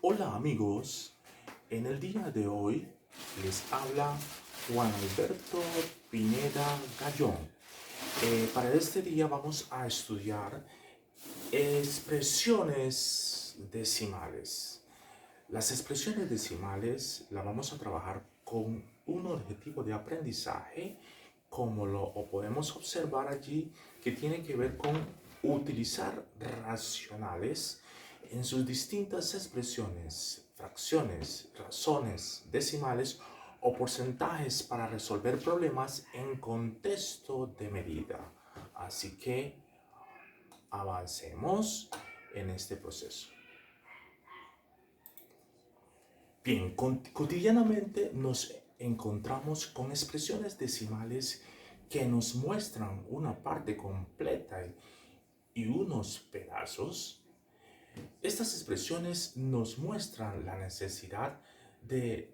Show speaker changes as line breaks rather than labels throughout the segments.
Hola amigos, en el día de hoy les habla Juan Alberto Pineda Gallón. Para este día vamos a estudiar expresiones decimales. Las expresiones decimales las vamos a trabajar con un objetivo de aprendizaje, como lo podemos observar allí, que tiene que ver con utilizar racionales en sus distintas expresiones, fracciones, razones, decimales o porcentajes para resolver problemas en contexto de medida. Así que avancemos en este proceso. Bien, cotidianamente nos encontramos con expresiones decimales que nos muestran una parte completa y unos pedazos. Estas expresiones nos muestran la necesidad de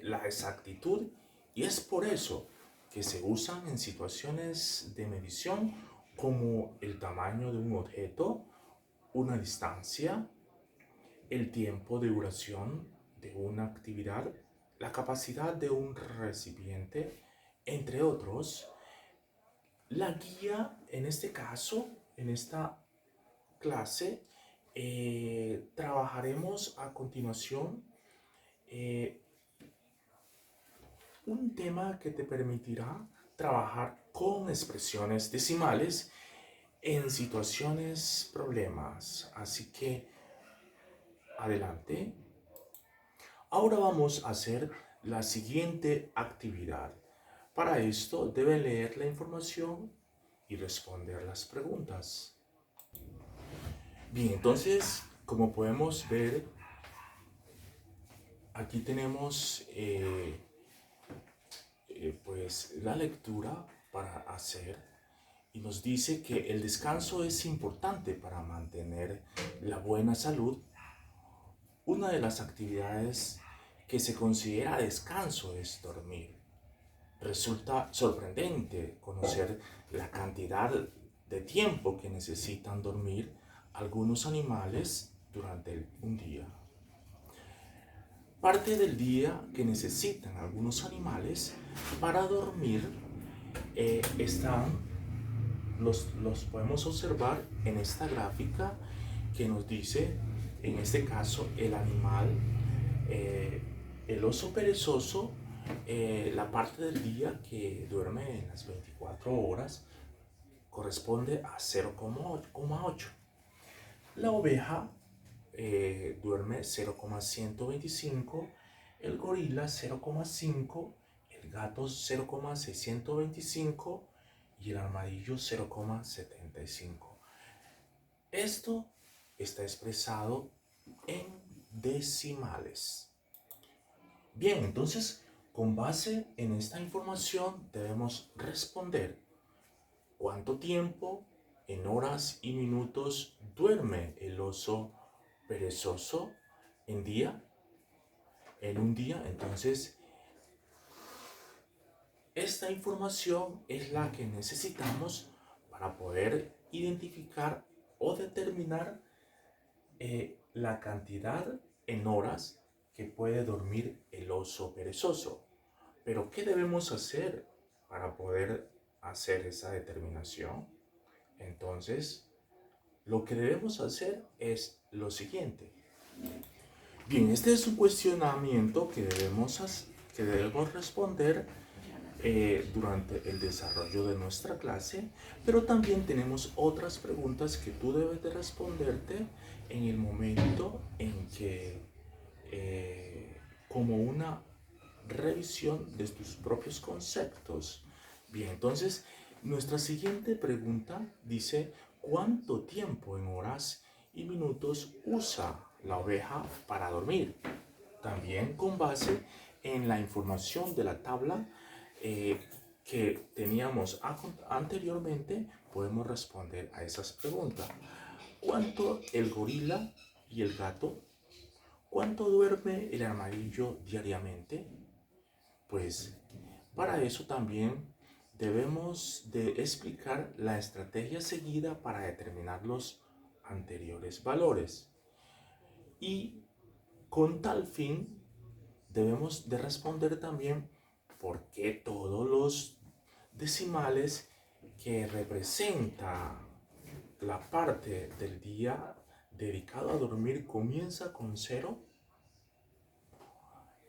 la exactitud y es por eso que se usan en situaciones de medición como el tamaño de un objeto, una distancia, el tiempo de duración de una actividad, la capacidad de un recipiente, entre otros. La guía, en este caso, en esta clase, trabajaremos a continuación eh, un tema que te permitirá trabajar con expresiones decimales en situaciones problemas. Así que, adelante. Ahora vamos a hacer la siguiente actividad. Para esto deben leer la información y responder las preguntas. Bien, entonces, como podemos ver, aquí tenemos pues la lectura para hacer y nos dice que el descanso es importante para mantener la buena salud. Una de las actividades que se considera descanso es dormir. Resulta sorprendente conocer la cantidad de tiempo que necesitan dormir algunos animales durante un día. Parte del día que necesitan algunos animales para dormir los podemos observar en esta gráfica que nos dice, en este caso, el animal, eh, el oso perezoso, la parte del día que duerme en las 24 horas corresponde a 0,8. La oveja duerme 0,125, el gorila 0,5, el gato 0,625 y el armadillo 0,75. Esto está expresado en decimales. Bien, entonces, con base en esta información debemos responder cuánto tiempo en horas y minutos duerme el oso perezoso en un día. Entonces, esta información es la que necesitamos para poder identificar o determinar la cantidad en horas que puede dormir el oso perezoso. Pero, ¿qué debemos hacer para poder hacer esa determinación? Entonces, lo que debemos hacer es lo siguiente. Bien, este es un cuestionamiento que debemos responder durante el desarrollo de nuestra clase, pero también tenemos otras preguntas que tú debes de responderte en el momento en que, como una revisión de tus propios conceptos. Bien, entonces, nuestra siguiente pregunta dice, ¿cuánto tiempo en horas y minutos usa la oveja para dormir? También con base en la información de la tabla que teníamos anteriormente, podemos responder a esas preguntas. ¿Cuánto el gorila y el gato? ¿Cuánto duerme el armadillo diariamente? Pues para eso también debemos de explicar la estrategia seguida para determinar los anteriores valores. Y Con tal fin, debemos de responder también por qué todos los decimales que representa la parte del día dedicado a dormir comienza con cero.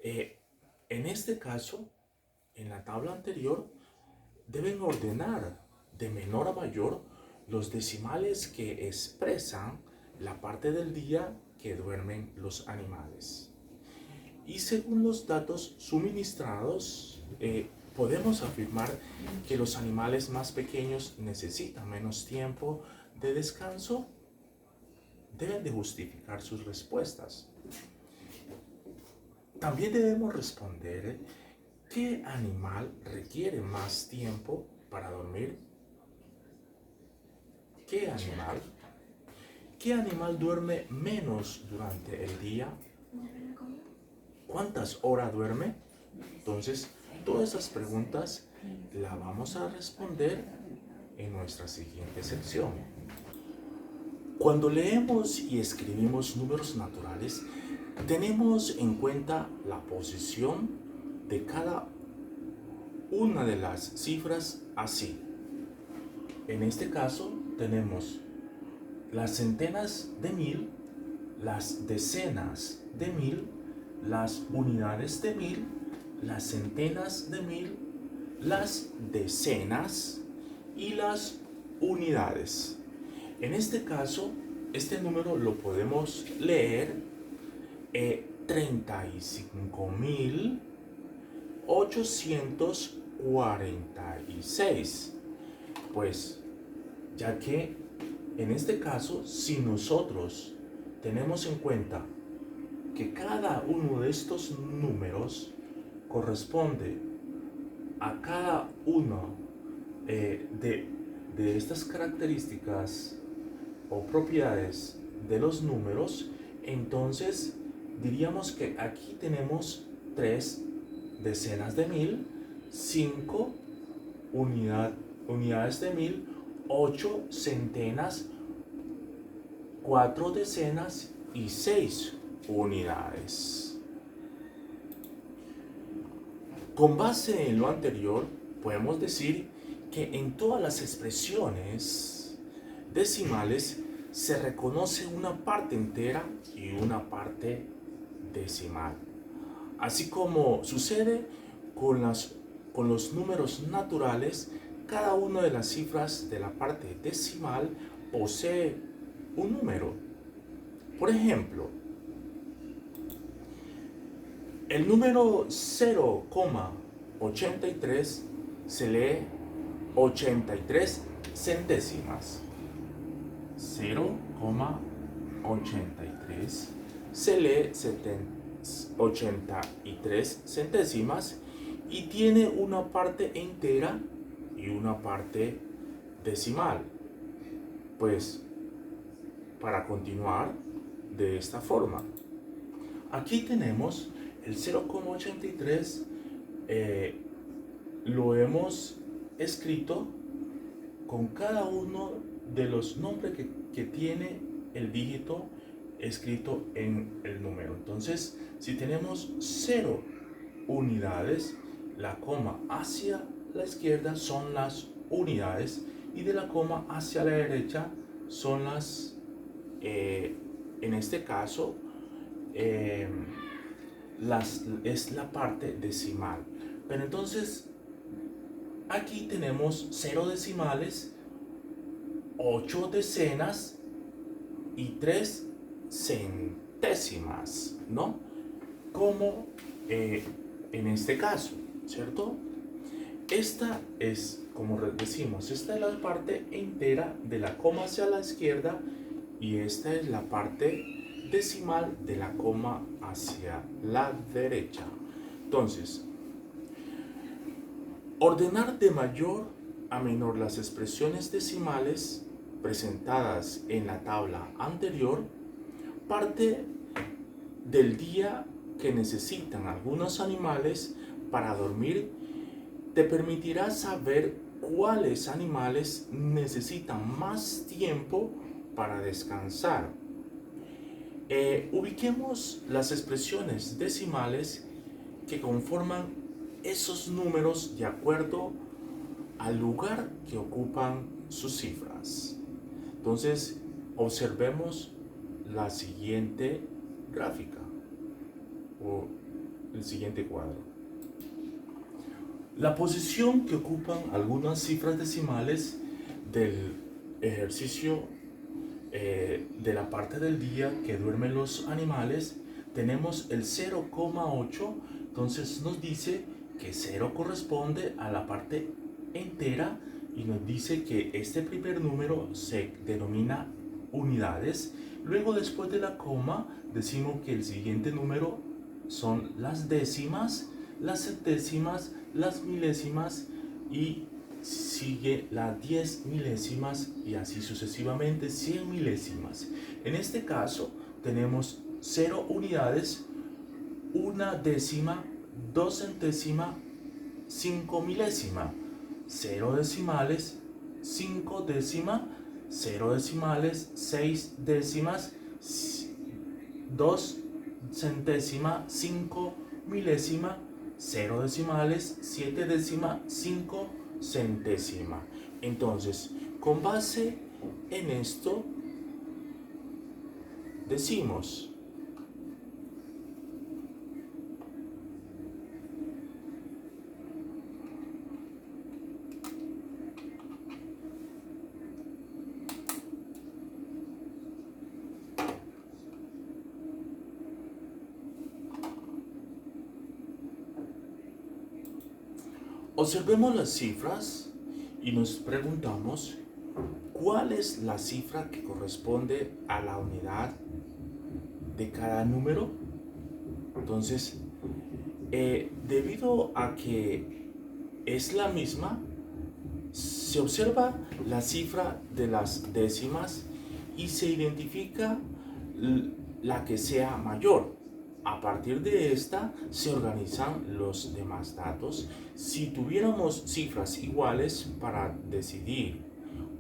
En este caso, en la tabla anterior, deben ordenar de menor a mayor los decimales que expresan la parte del día que duermen los animales. Y según los datos suministrados, podemos afirmar que los animales más pequeños necesitan menos tiempo de descanso. Deben de justificar sus respuestas. También debemos responder qué animal requiere más tiempo para dormir. ¿Qué animal? ¿Qué animal duerme menos durante el día? ¿Cuántas horas duerme? Entonces, todas esas preguntas las vamos a responder en nuestra siguiente sección. Cuando leemos y escribimos números naturales, tenemos en cuenta la posición de cada una de las cifras así. En este caso tenemos las centenas de mil, las decenas de mil, las unidades de mil, las centenas de mil, las decenas y las unidades. En este caso, este número lo podemos leer 35.846. Pues, ya que en este caso, si nosotros tenemos en cuenta que cada uno de estos números corresponde a cada uno de estas características o propiedades de los números, entonces diríamos que aquí tenemos 3 decenas de mil, 5 unidades de mil, 8 centenas, 4 decenas y 6 unidades. Con base en lo anterior, podemos decir que en todas las expresiones decimales se reconoce una parte entera y una parte decimal. Así como sucede con los números naturales, cada una de las cifras de la parte decimal posee un número. Por ejemplo, el número 0,83 se lee 83 centésimas. 0,83 se lee 83 centésimas y tiene una parte entera y una parte decimal. Pues, para continuar de esta forma, aquí tenemos el 0,83, lo hemos escrito con cada uno de los nombres que tiene el dígito escrito en el número. Entonces, si tenemos 0 unidades, la coma hacia la izquierda son las unidades y de la coma hacia la derecha son las, en este caso, es la parte decimal. Pero entonces, aquí tenemos 0 decimales, 8 decenas y 3 centésimas, ¿no? Como en este caso, ¿cierto? Esta es, como decimos, esta es la parte entera de la coma hacia la izquierda y esta es la parte decimal de la coma hacia la derecha. Entonces, ordenar de mayor a menor las expresiones decimales presentadas en la tabla anterior parte del día que necesitan algunos animales para dormir. Te permitirá saber cuáles animales necesitan más tiempo para descansar. Ubiquemos las expresiones decimales que conforman esos números de acuerdo al lugar que ocupan sus cifras. Entonces, observemos la siguiente gráfica o el siguiente cuadro. La posición que ocupan algunas cifras decimales del ejercicio de la parte del día que duermen los animales, tenemos el 0,8. Entonces nos dice que 0 corresponde a la parte entera y nos dice que este primer número se denomina unidades. Luego, después de la coma, decimos que el siguiente número son las décimas, las centésimas, las milésimas y sigue las 10 milésimas y así sucesivamente 100 milésimas. En este caso tenemos 0 unidades, 1 décima, 2 centésima, 5 milésima, 0 decimales, 5 décima, 0 decimales, 6 décimas, 2 centésima, 5 milésima, 0 decimales, 7 décima, 5 centésima. Entonces, con base en esto, decimos observemos las cifras y nos preguntamos cuál es la cifra que corresponde a la unidad de cada número. Entonces, debido a que es la misma, se observa la cifra de las décimas y se identifica la que sea mayor. A partir de esta se organizan los demás datos. Si tuviéramos cifras iguales para decidir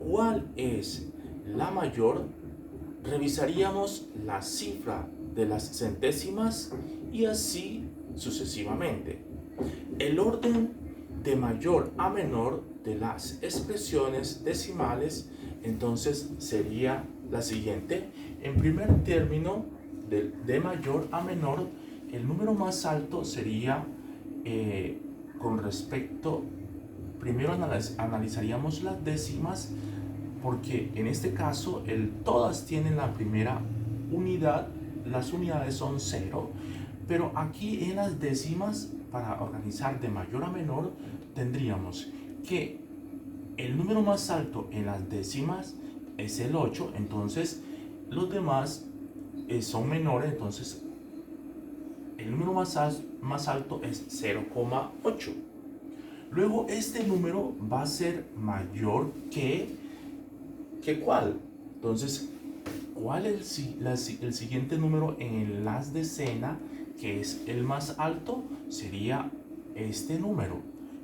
cuál es la mayor, revisaríamos la cifra de las centésimas y así sucesivamente. El orden de mayor a menor de las expresiones decimales entonces sería la siguiente. En primer término, de mayor a menor, el número más alto sería con respecto, primero analizaríamos las décimas, porque en este caso todas tienen la primera unidad, las unidades son 0, pero aquí en las décimas, para organizar de mayor a menor, tendríamos que el número más alto en las décimas es el 8, entonces los demás son menores, entonces el número más alto es 0,8. Luego este número va a ser mayor que ¿cuál? Entonces, ¿cuál es el siguiente número en las decenas que es el más alto? Sería este número.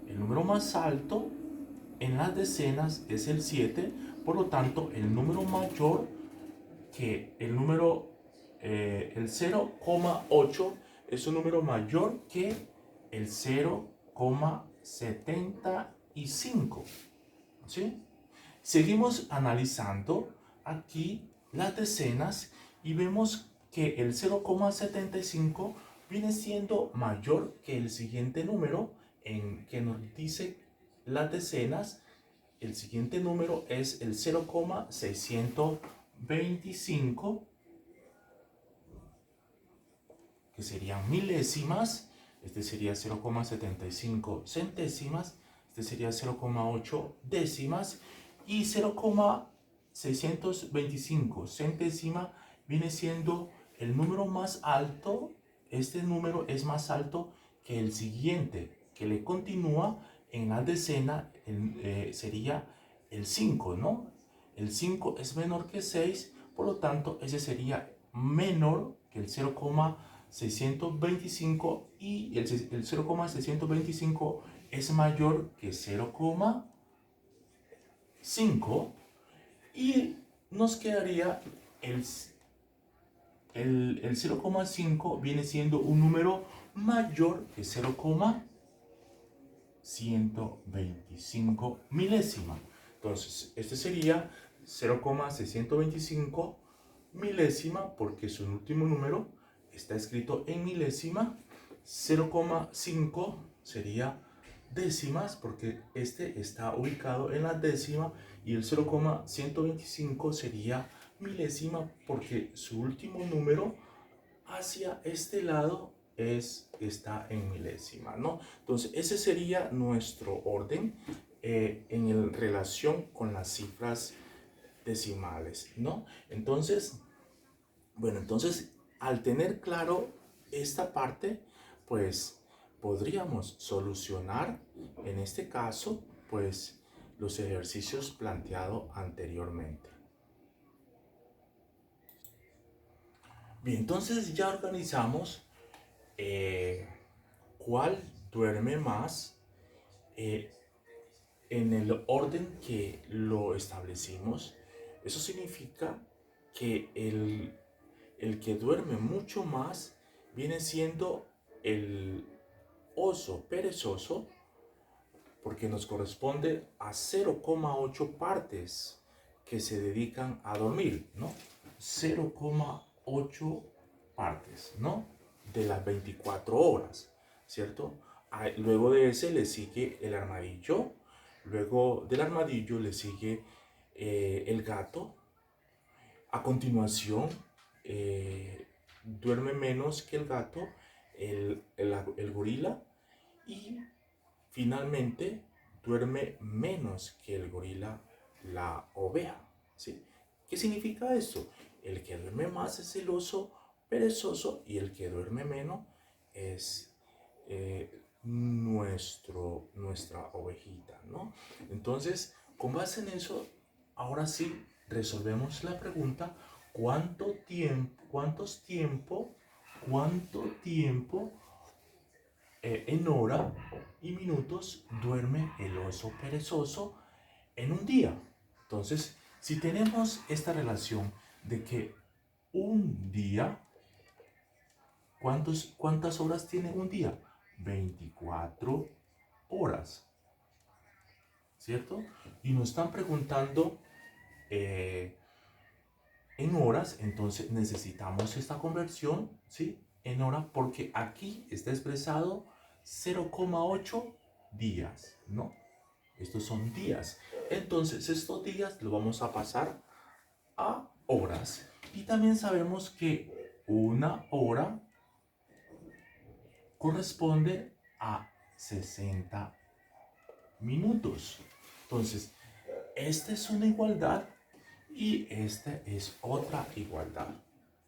El número más alto en las decenas es el 7, por lo tanto, el número mayor que el número, el 0,8 es un número mayor que el 0,75. ¿Sí? Seguimos analizando aquí las decenas y vemos que el 0,75 viene siendo mayor que el siguiente número en que nos dice las decenas. El siguiente número es el 0,625, que serían milésimas. Este sería 0,75 centésimas. Este sería 0,8 décimas. Y 0,625 centésima viene siendo el número más alto. Este número es más alto que el siguiente, que le continúa en la decena, sería el 5, ¿no? El 5 es menor que 6, por lo tanto, ese sería menor que el 0,625 y el 0,625 es mayor que 0,5 y nos quedaría el 0,5 viene siendo un número mayor que 0,125 milésima. Entonces, este sería 0,625 milésima porque su último número está escrito en milésima. 0,5 sería décimas porque este está ubicado en la décima, y el 0,125 sería milésima porque su último número hacia este lado está en milésima, ¿no? Entonces ese sería nuestro orden en relación con las cifras decimales, ¿no? Entonces, bueno, entonces al tener claro esta parte, pues podríamos solucionar en este caso, pues los ejercicios planteados anteriormente. Bien, entonces ya organizamos cuál duerme más eh, en el orden que lo establecimos. Eso significa que el que duerme mucho más viene siendo el oso perezoso, porque nos corresponde a 0,8 partes que se dedican a dormir, ¿no? 0,8 partes, ¿no? De las 24 horas, ¿cierto? Luego de ese le sigue el armadillo, luego del armadillo le sigue el gato. A continuación, duerme menos que el gato, el gorila, y finalmente duerme menos que el gorila, la oveja, ¿sí? ¿Qué significa esto? El que duerme más es el oso perezoso y el que duerme menos es nuestra ovejita, ¿no? Entonces, con base en eso, ahora sí resolvemos la pregunta: ¿cuánto tiempo en hora y minutos duerme el oso perezoso en un día? Entonces, si tenemos esta relación de que un día, ¿cuántas horas tiene un día? 24 horas, ¿cierto? Y nos están preguntando en horas, entonces necesitamos esta conversión, ¿sí? En hora, porque aquí está expresado 0,8 días, ¿no? Estos son días. Entonces estos días los vamos a pasar a horas. Y también sabemos que una hora corresponde a 60 minutos. Entonces, esta es una igualdad y esta es otra igualdad,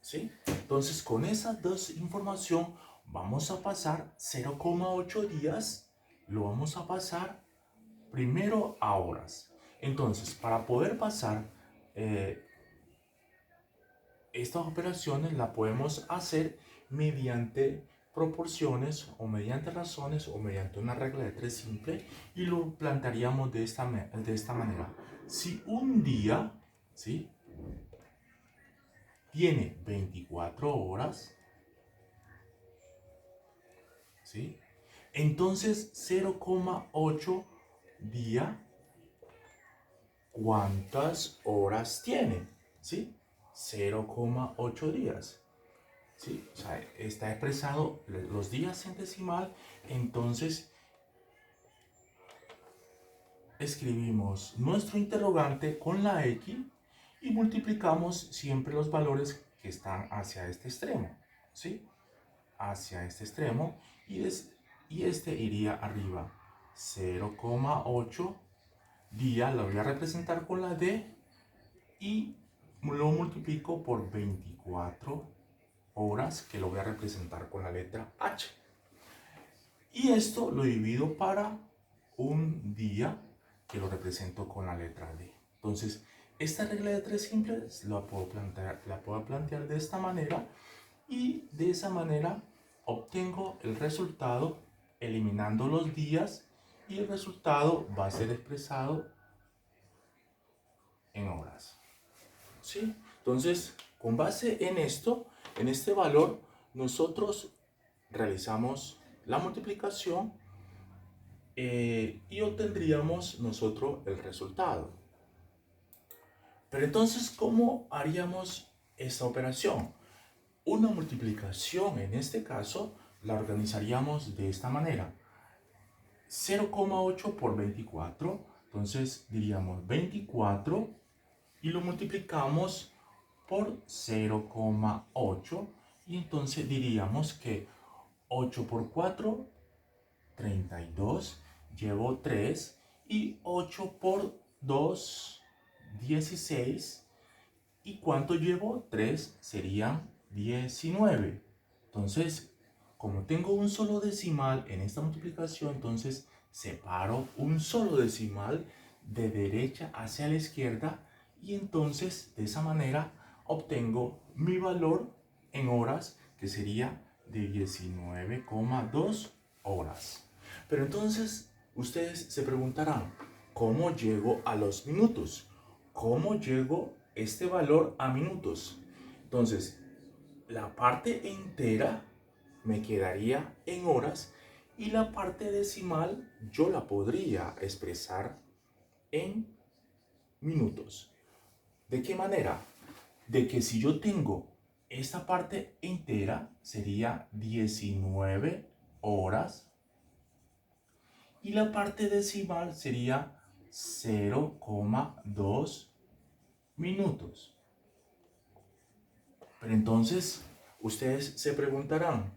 ¿sí? Entonces, con esas dos información vamos a pasar 0,8 días, lo vamos a pasar primero a horas. Entonces, para poder pasar estas operaciones, la podemos hacer mediante proporciones o mediante razones o mediante una regla de tres simple, y lo plantearíamos de esta manera. Si un día, ¿sí?, tiene 24 horas, ¿sí?, entonces 0,8 día, ¿cuántas horas tiene? ¿Sí? 0,8 días. ¿Sí? O sea, está expresado los días en decimal. Entonces escribimos nuestro interrogante con la X y multiplicamos siempre los valores que están hacia este extremo, ¿sí? Hacia este extremo, y este iría arriba. 0,8 día lo voy a representar con la D y lo multiplico por 24 horas, que lo voy a representar con la letra H. Y esto lo divido para un día, que lo represento con la letra D. Entonces, esta regla de tres simples la puedo plantear de esta manera, y de esa manera obtengo el resultado eliminando los días, y el resultado va a ser expresado en horas, ¿sí? Entonces, con base en esto, En este valor nosotros realizamos la multiplicación y obtendríamos nosotros el resultado. Pero entonces, ¿cómo haríamos esta operación? Una multiplicación, en este caso, la organizaríamos de esta manera. 0,8 por 24, entonces diríamos 24 y lo multiplicamos por 0,8 y entonces diríamos que 8 por 4, 32, llevo 3 y 8 por 2, 16 y ¿cuánto llevo? 3 serían 19. Entonces, como tengo un solo decimal en esta multiplicación, entonces separo un solo decimal de derecha hacia la izquierda y entonces de esa manera obtengo mi valor en horas, que sería de 19,2 horas. Pero entonces ustedes se preguntarán, ¿cómo llego a los minutos? ¿Cómo llego este valor a minutos? Entonces, la parte entera me quedaría en horas y la parte decimal yo la podría expresar en minutos. ¿De qué manera? De que si yo tengo esta parte entera sería 19 horas y la parte decimal sería 0,2 minutos. Pero entonces ustedes se preguntarán,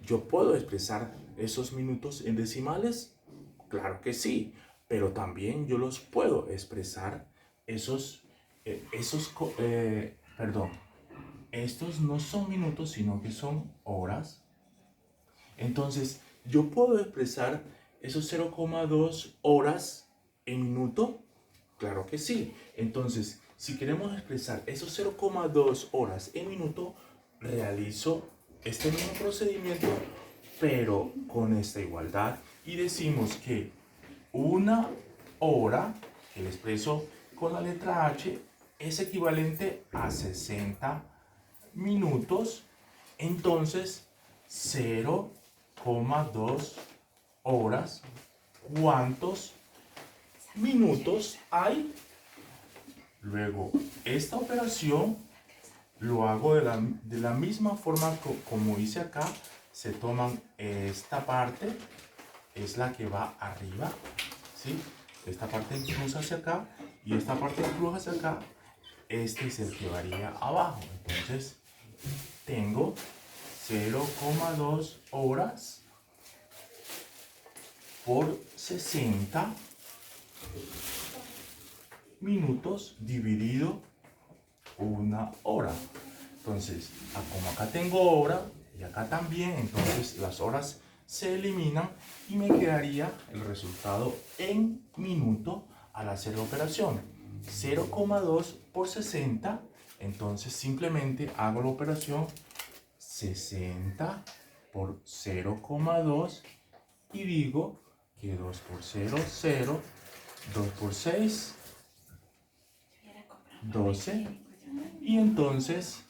¿yo puedo expresar esos minutos en decimales? Claro que sí, pero también yo los puedo expresar perdón, estos no son minutos, sino que son horas. Entonces, ¿yo puedo expresar esos 0,2 horas en minuto? Claro que sí. Entonces, si queremos expresar esos 0,2 horas en minuto, realizo este mismo procedimiento, pero con esta igualdad. Y decimos que una hora, que lo expreso con la letra H, es equivalente a 60 minutos. Entonces, 0,2 horas, ¿cuántos minutos hay? Luego, esta operación lo hago de la misma forma como hice acá. Se toman esta parte, es la que va arriba, ¿sí? Esta parte cruza hacia acá y esta parte cruza hacia acá. Este es el que varía abajo. Entonces, tengo 0,2 horas por 60 minutos dividido una hora. Entonces, como acá tengo hora y acá también, entonces las horas se eliminan y me quedaría el resultado en minuto al hacer la operación. 0,2 por 60, entonces simplemente hago la operación 60 por 0,2 y digo que 2 por 0, 0, 2 por 6, 12 y entonces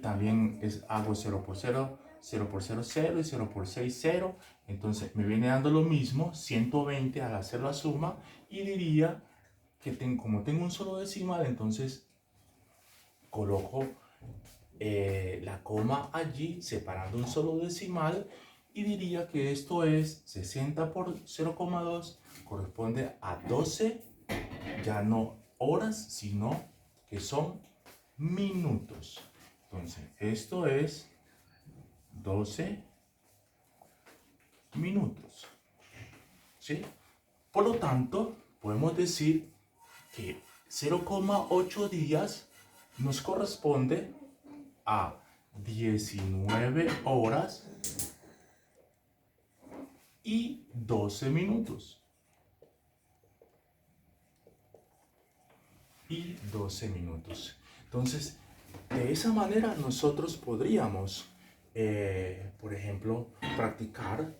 también hago 0 por 0, 0 por 0, 0 y 0 por 6, 0. Entonces me viene dando lo mismo, 120 al hacer la suma y diría que como tengo un solo decimal, entonces coloco la coma allí separando un solo decimal y diría que esto es 60 por 0,2 corresponde a 12, ya no horas, sino que son minutos. Entonces, esto es 12 minutos. ¿Sí? Por lo tanto, podemos decir que 0,8 días nos corresponde a 19 horas y 12 minutos. Y 12 minutos. Entonces, de esa manera nosotros podríamos, por ejemplo, practicar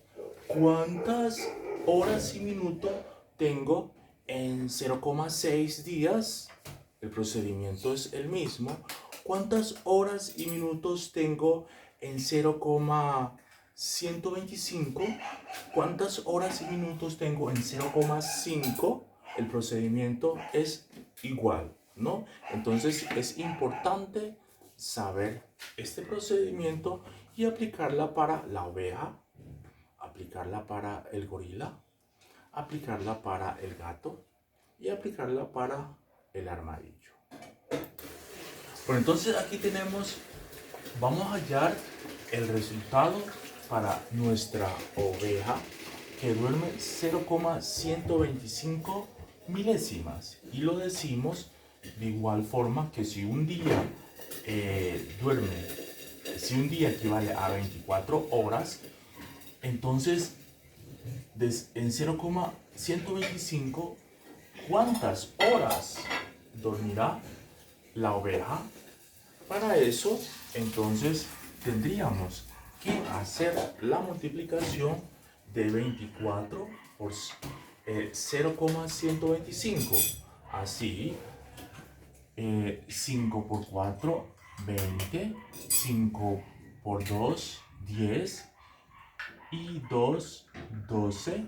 cuántas horas y minutos tengo en 0,6 días. El procedimiento es el mismo. ¿Cuántas horas y minutos tengo en 0,125? ¿Cuántas horas y minutos tengo en 0,5? El procedimiento es igual, ¿no? Entonces es importante saber este procedimiento y aplicarla para la oveja, aplicarla para el gorila, aplicarla para el gato y aplicarla para el armadillo. Bueno, entonces aquí tenemos, vamos a hallar el resultado para nuestra oveja que duerme 0,125 milésimas. Y lo decimos de igual forma que si un día si un día equivale a 24 horas, entonces en 0,125, ¿cuántas horas dormirá la oveja? Para eso, entonces, tendríamos que hacer la multiplicación de 24 por 0,125. Así, 5 por 4, 20, 5 por 2, 10 y 2, 12.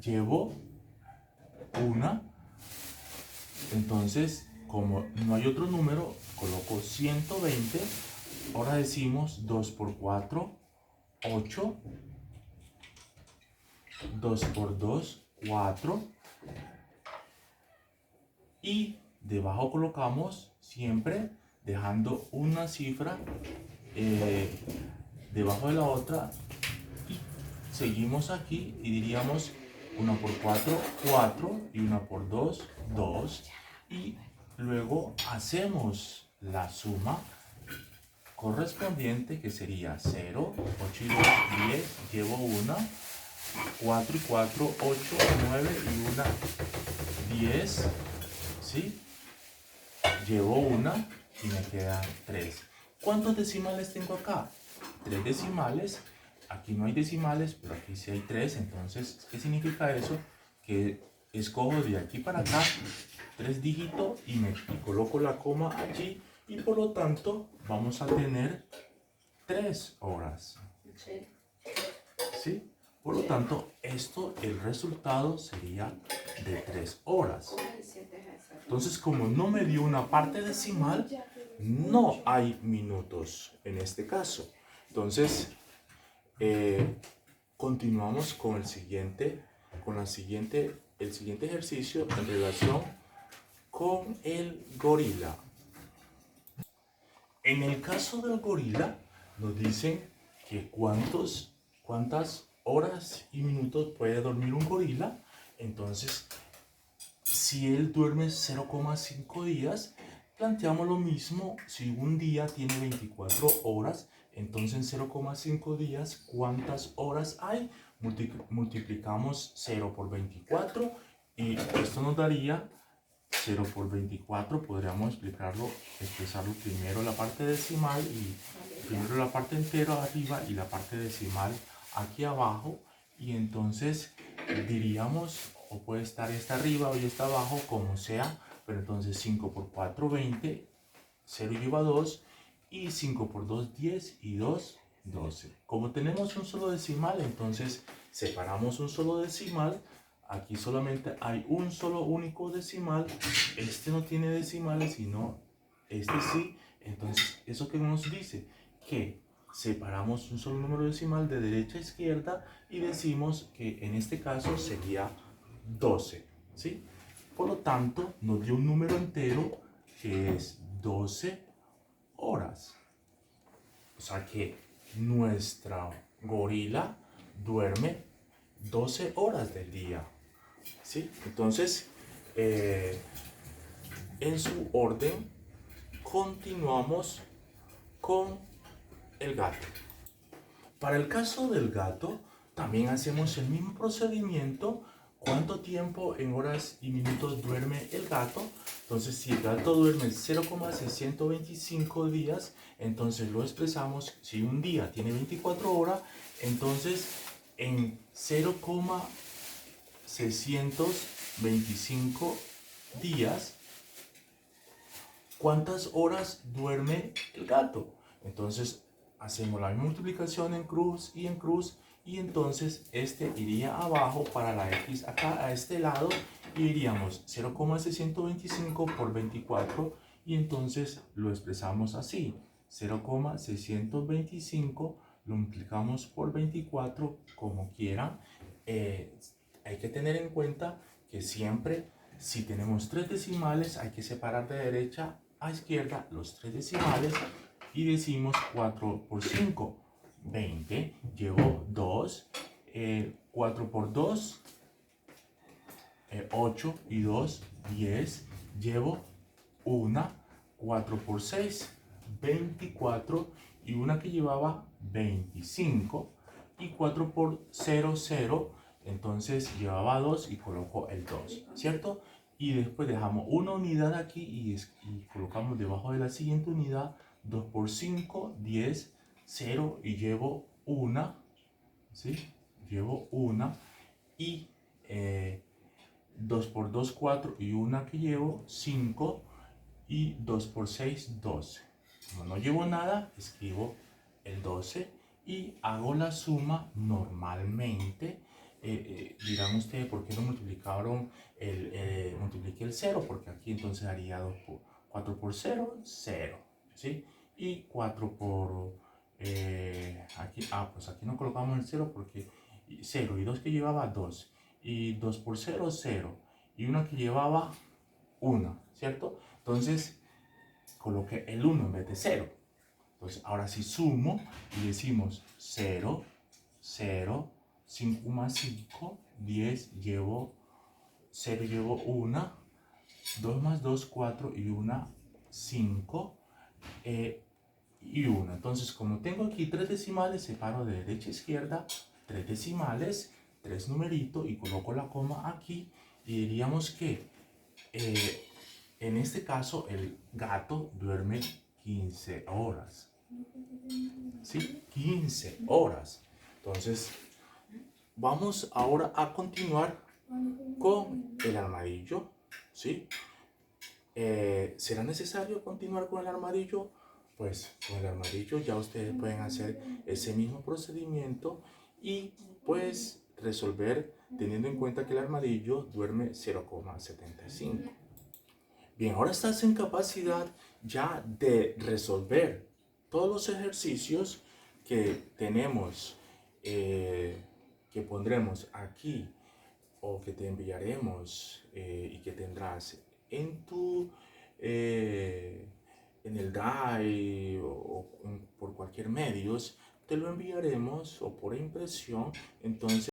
Llevo una. Entonces, como no hay otro número, coloco 120. Ahora decimos 2 por 4, 8. 2 por 2, 4. Y debajo colocamos siempre dejando una cifra debajo de la otra. Y seguimos aquí y diríamos 1 por 4, 4. Y 1 por 2, 2. Y luego hacemos la suma correspondiente, que sería 0, 8 y 2, 10, llevo 1, 4 y 4, 8, 9 y 1, 10, ¿sí? Llevo 1 y me quedan 3. ¿Cuántos decimales tengo acá? 3 decimales. Aquí no hay decimales, pero aquí sí hay 3. Entonces, ¿qué significa eso? Que escojo de aquí para acá 3 dígitos y coloco la coma allí, y por lo tanto vamos a tener 3 horas. ¿Sí? Por lo tanto, el resultado sería de 3 horas. Entonces, como no me dio una parte decimal, no hay minutos en este caso. Entonces, continuamos con el siguiente ejercicio en relación con el gorila. En el caso del gorila, nos dicen que cuántas horas y minutos puede dormir un gorila. Entonces, si él duerme 0,5 días, planteamos lo mismo. Si un día tiene 24 horas, entonces en 0,5 días, ¿cuántas horas hay? Multiplicamos 0 por 24 y esto nos daría 0 por 24. Podríamos expresarlo primero la parte decimal y primero la parte entera arriba y la parte decimal aquí abajo. Y entonces diríamos, o puede estar esta arriba o esta abajo, como sea, pero entonces 5 por 4, 20, 0 lleva 2, y 5 por 2, 10, y 2, 12. Como tenemos un solo decimal, entonces separamos un solo decimal. Aquí solamente hay un solo único decimal. Este no tiene decimales, sino este sí. Entonces, ¿eso qué nos dice? Que separamos un solo número decimal de derecha a izquierda y decimos que en este caso sería 12, ¿sí? Por lo tanto, nos dio un número entero que es 12 horas. O sea que nuestra gorila duerme 12 horas del día, ¿sí? Entonces, en su orden, continuamos con el gato. Para el caso del gato, también hacemos el mismo procedimiento. ¿Cuánto tiempo en horas y minutos duerme el gato? Entonces, si el gato duerme 0,625 días, entonces lo expresamos. Si un día tiene 24 horas, entonces en 0,625 días, ¿cuántas horas duerme el gato? Entonces hacemos la multiplicación en cruz, y entonces este iría abajo para la x acá a este lado, y diríamos 0,625 por 24, y entonces lo expresamos así: 0,625 lo multiplicamos por 24, como quieran. Hay que tener en cuenta que siempre, si tenemos tres decimales, hay que separar de derecha a izquierda los tres decimales, y decimos 4 por 5, 20, llevo 2, 4 por 2, 8 y 2, 10, llevo 1, 4 por 6, 24, y una que llevaba 25, y 4 por 0, 0, entonces llevaba 2 y coloco el 2, ¿cierto? Y después dejamos una unidad aquí y colocamos debajo de la siguiente unidad 2 por 5, 10, 0, y llevo 1, ¿sí? Llevo 1, y 2 por 2, 4, y una que llevo 5, y 2 por 6, 12. Como no llevo nada, escribo el 12 y hago la suma normalmente. Dirán ustedes, ¿por qué no multiplicaron multipliqué el 0? Porque aquí entonces haría 4 por 0, 0, ¿sí? Y 4 por aquí, pues aquí no colocamos el 0 porque 0 y 2 que llevaba 2, y 2 por 0, 0, y una que llevaba 1, ¿cierto? Entonces coloqué el 1 en vez de 0. Entonces ahora sí sumo y decimos 0, 0, 5 más 5, 10, llevo 0, llevo 1, 2 más 2, 4, y 1, 5, y 1. Entonces, como tengo aquí tres decimales, separo de derecha a izquierda tres decimales, tres numeritos, y coloco la coma aquí, y diríamos que en este caso el gato duerme 15 horas. ¿Sí? 15 horas. Entonces, vamos ahora a continuar con el armadillo. ¿Sí? ¿Será necesario continuar con el armadillo? Pues con el armadillo ya ustedes pueden hacer ese mismo procedimiento y pues resolver teniendo en cuenta que el armadillo duerme 0,75. Bien, ahora estás en capacidad ya de resolver todos los ejercicios que tenemos, que pondremos aquí, o que te enviaremos, y que tendrás en tu en el Drive, o por cualquier medios. Te lo enviaremos o por impresión. Entonces